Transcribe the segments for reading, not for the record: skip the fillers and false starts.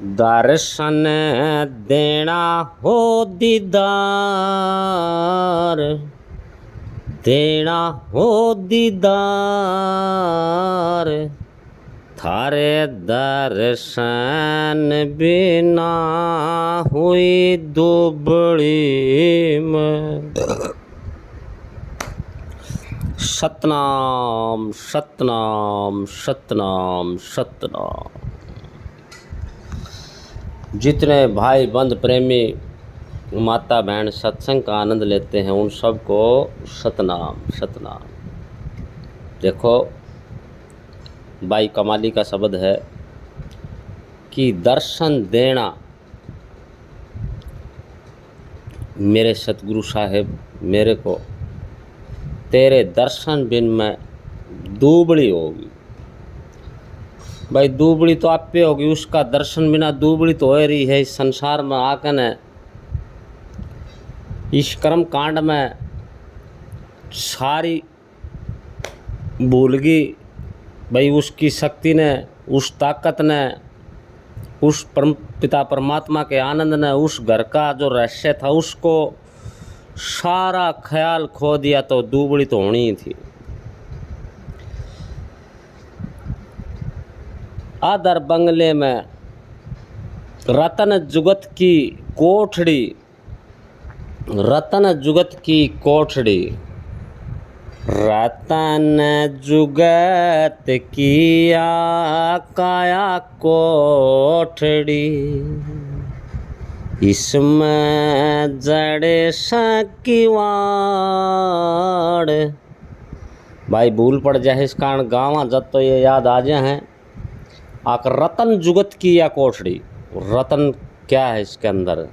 दर्शन देना हो दीदार, देना हो दीदार, थारे दर्शन बिना हुई दुबड़ी में। सतनाम सतनाम सतनाम सतनाम। जितने भाई बंद प्रेमी माता बहन सत्संग का आनंद लेते हैं उन सबको सतनाम सतनाम। देखो भाई कमाली का शब्द है कि दर्शन देना। मेरे सतगुरु साहेब मेरे को तेरे दर्शन बिन मैं दुबड़ी होगी। भाई दुबड़ी तो आप पे होगी, उसका दर्शन बिना दुबड़ी तो हो रही है। इस संसार में आकर न इस कर्म कांड में सारी भूल गई। भाई उसकी शक्ति ने, उस ताकत ने, उस परम पिता परमात्मा के आनंद ने, उस घर का जो रहस्य था उसको सारा ख्याल खो दिया तो दुबड़ी तो होनी ही थी। आदर बंगले में रतन जुगत की कोठड़ी, रतन जुगत की कोठड़ी, रतन जुगत किया काया कोठड़ी, इसमें जड़े सकीवाड़। भाई भूल पड़ जाए इस कारण गाँव जब तो ये याद आ जाए हैं आकर रतन जुगत की या कोठड़ी। रतन क्या है इसके अंदर?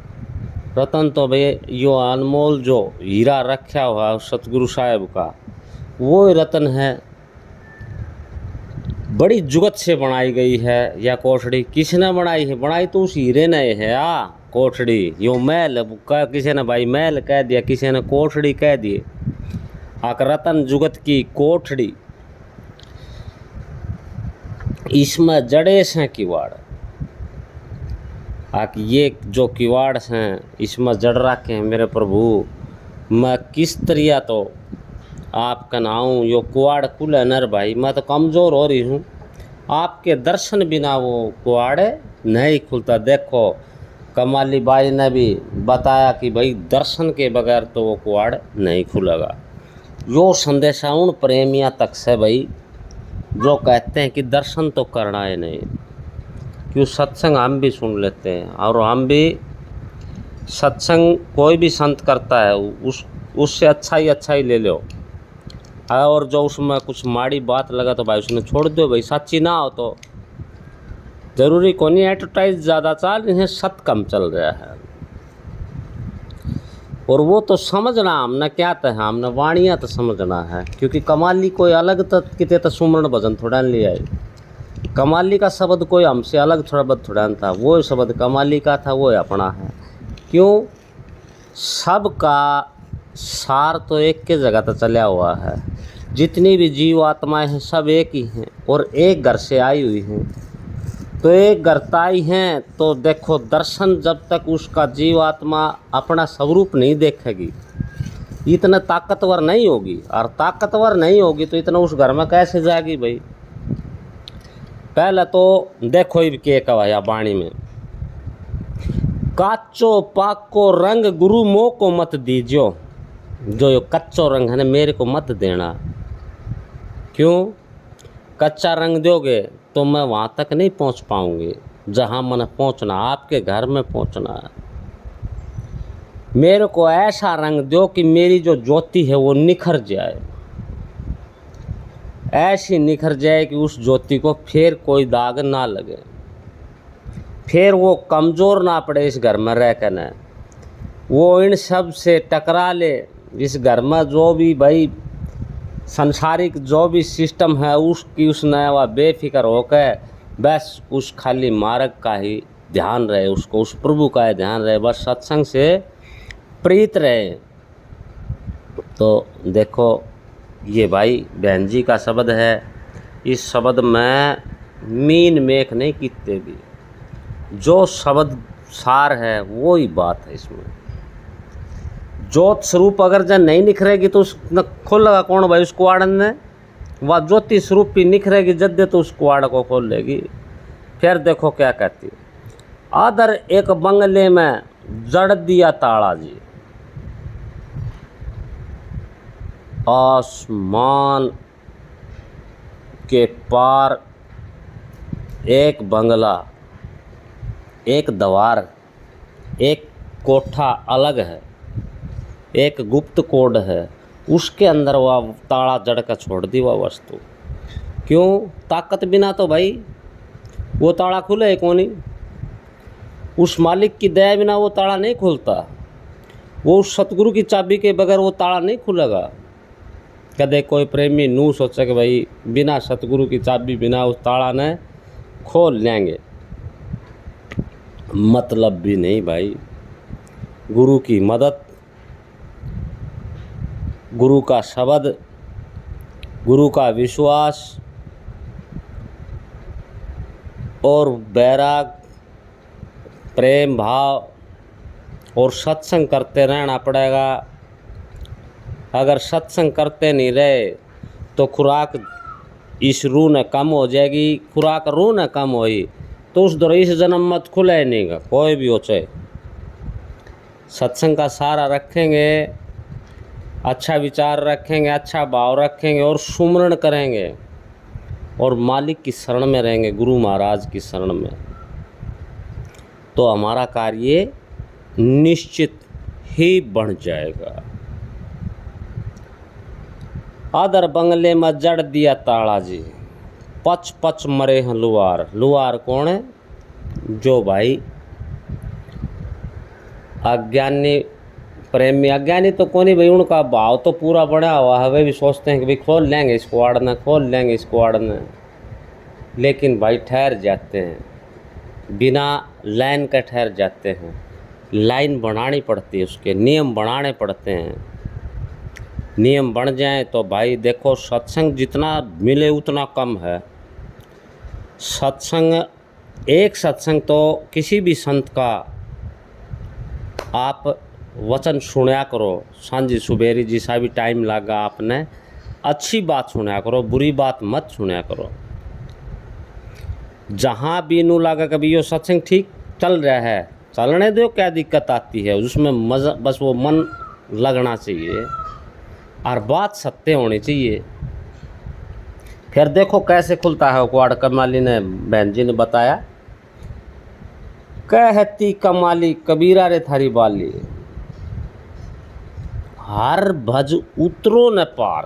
रतन तो भाई यो अनमोल जो हीरा रखा हुआ है सतगुरु साहेब का वो रतन है। बड़ी जुगत से बनाई गई है या कोठड़ी। किसने बनाई है? बनाई तो उस हीरे ने है। कोठड़ी यो महल का किसी ने भाई महल कह दिया, किसी ने कोठड़ी कह दिए। आकर रतन जुगत की कोठड़ी, इसमें जड़े से किवाड़। ये जो किवाड़ हैं इसमें जड़ रखे हैं मेरे प्रभु। मैं किस तरिया तो आप कनाऊँ यो कुआड़ खुले नर भाई। मैं तो कमज़ोर हो रही हूँ, आपके दर्शन बिना वो कुआड़ नहीं खुलता। देखो कमाली बाई ने भी बताया कि भाई दर्शन के बगैर तो वो कुआड़ नहीं खुलेगा। यो संदेशा उन प्रेमिया तक से भाई जो कहते हैं कि दर्शन तो करना है नहीं, क्यों सत्संग हम भी सुन लेते हैं और हम भी सत्संग कोई भी संत करता है उससे अच्छा ही ले लो। और जो उसमें कुछ माड़ी बात लगा तो भाई उसने छोड़ दो। भाई सच्ची ना हो तो ज़रूरी को नहीं। एडवर्टाइज ज़्यादा चल रही है, सत कम चल रहा है। और वो तो समझना हमने क्या था, हमने वाणियाँ तो समझना है। क्योंकि कमाली कोई अलग तो किते तो सुमरण भजन थोड़ा ले आई। कमाली का शब्द कोई हमसे अलग शब्द थोड़ा था। वो शब्द कमाली का था, वो अपना है। क्यों? सबका सार तो एक के जगह तो चला हुआ है। जितनी भी जीव आत्माएं हैं सब एक ही हैं और एक घर से आई हुई हैं। तो एक घरताई हैं तो देखो दर्शन जब तक उसका जीव आत्मा अपना स्वरूप नहीं देखेगी इतना ताकतवर नहीं होगी। और ताकतवर नहीं होगी तो इतना उस घर में कैसे जाएगी भाई? पहले तो देखो ही के कहा बाणी में, काचो पाको रंग गुरु मोह को मत दीजियो। जो यो कच्चो रंग है ना मेरे को मत देना। क्यों? कच्चा रंग दोगे तो मैं वहाँ तक नहीं पहुँच पाऊँगी जहाँ मैंने पहुँचना। आपके घर में पहुँचना है। मेरे को ऐसा रंग दो कि मेरी जो ज्योति है वो निखर जाए, ऐसी निखर जाए कि उस ज्योति को फिर कोई दाग ना लगे, फिर वो कमज़ोर ना पड़े इस घर में रह कर न। वो इन सब से टकरा ले। इस घर में जो भी भाई संसारिक जो भी सिस्टम है उसकी उसने वह बेफिक्र होकर बस उस खाली मार्ग का ही ध्यान रहे, उसको उस प्रभु का ही ध्यान रहे, बस सत्संग से प्रीत रहे। तो देखो ये भाई बहन जी का शब्द है। इस शब्द में मीन मेख नहीं कीते भी। जो शब्द सार है वो ही बात है इसमें। ज्योत स्वरूप अगर जब नहीं निखरेगी तो उस खोलेगा कौन भाई उस कुआड़ ने? वह ज्योति स्वरूप भी निखरेगी जद्दे तो उस कुआड़ को खोल लेगी। फिर देखो क्या कहती है, आदर एक बंगले में जड़ दिया ताला जी, आसमान के पार एक बंगला, एक दीवार, एक कोठा अलग है, एक गुप्त कोड है, उसके अंदर वह ताला जड़ का छोड़ दी वह वस्तु। क्यों? ताकत बिना तो भाई वो ताला खुले कौन ही। उस मालिक की दया बिना वो ताला नहीं खुलता। वो उस सतगुरु की चाबी के बगैर वो ताला नहीं खुलेगा। कदे कोई प्रेमी नू सोचे कि भाई बिना सतगुरु की चाबी बिना उस ताला ने खोल लेंगे, मतलब भी नहीं भाई। गुरु की मदद, गुरु का शब्द, गुरु का विश्वास और बैराग, प्रेम भाव और सत्संग करते रहना पड़ेगा। अगर सत्संग करते नहीं रहे तो खुराक इस रूह ने कम हो जाएगी। खुराक रूह ने कम होई तो उस दौर इस जन्म मत खुले नहीं गा, कोई भी हो चाहे। सत्संग का सहारा रखेंगे, अच्छा विचार रखेंगे, अच्छा भाव रखेंगे और सुमरण करेंगे और मालिक की शरण में रहेंगे, गुरु महाराज की शरण में, तो हमारा कार्य निश्चित ही बन जाएगा। आदर बंगले में जड़ दिया ताला जी, पच पच मरे हैं लुहार। लुहार कौन है? जो भाई अज्ञानी प्रेमी, अज्ञानी तो कौन ही भाई, उनका भाव तो पूरा बना हुआ है, वे भी सोचते हैं कि भाई खोल लेंगे इसको आड़ना, खोल लेंगे इसको आड़ना, लेकिन भाई ठहर जाते हैं, बिना लाइन के ठहर जाते हैं। लाइन बनानी पड़ती है, उसके नियम बनाने पड़ते हैं। नियम बन जाए तो भाई देखो, सत्संग जितना मिले उतना कम है। सत्संग, एक सत्संग तो किसी भी संत का आप वचन सुना करो, सांझी सुबेरी जिसा भी टाइम लगा आपने, अच्छी बात सुना करो, बुरी बात मत सुना करो। जहाँ भी नू लगा कभी यो सत्संग ठीक चल रहा है, चलने दो, क्या दिक्कत आती है, उसमें मज़ा, बस वो मन लगना चाहिए और बात सत्य होनी चाहिए। फिर देखो कैसे खुलता है कुआड़। कमाली ने, बहन जी ने बताया, कहती कमाली कबीरा रे थारी बाली, हर भज उतरो न पार।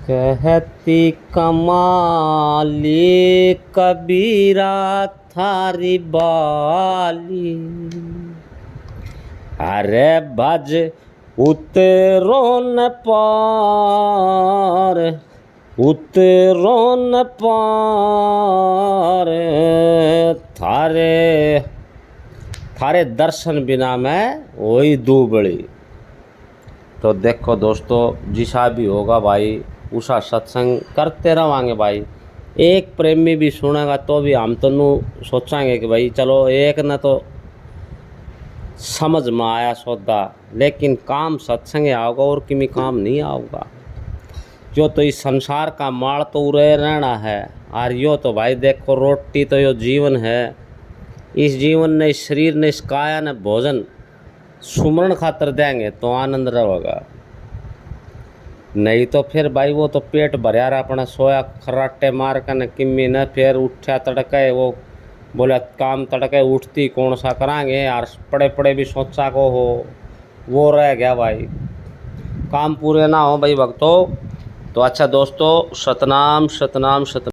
कहती कमाली कबीरा थारी बाली, अरे भज उतरो न पार, उतरो न पार, थारे थारे दर्शन बिना मैं वही दुबड़ी। तो देखो दोस्तों, जिसा भी होगा भाई उसा सत्संग करते रहेंगे भाई। एक प्रेमी भी सुनेगा तो भी हम तो नू सोचेंगे कि भाई चलो एक न तो समझ में आया सौदा, लेकिन काम सत्संग आओगा और किमी काम नहीं आओगा। जो तो इस संसार का माल तो उड़े रहना है, और यो तो भाई देखो रोटी तो यो जीवन है। इस जीवन ने, इस शरीर ने, इस काया ने भोजन सुमरण खातर देंगे तो आनंद रहेगा, नहीं तो फिर भाई वो तो पेट भरिया रहा अपना सोया खराटे मार कर न किम्मी न, फिर उठा तड़के वो बोले काम तड़के उठती कौन सा करांगे यार, पड़े पड़े भी सोचा को हो, वो रह गया भाई। काम पूरे ना हो भाई भक्तों। तो अच्छा दोस्तों, सतनाम सतनाम सतनाम।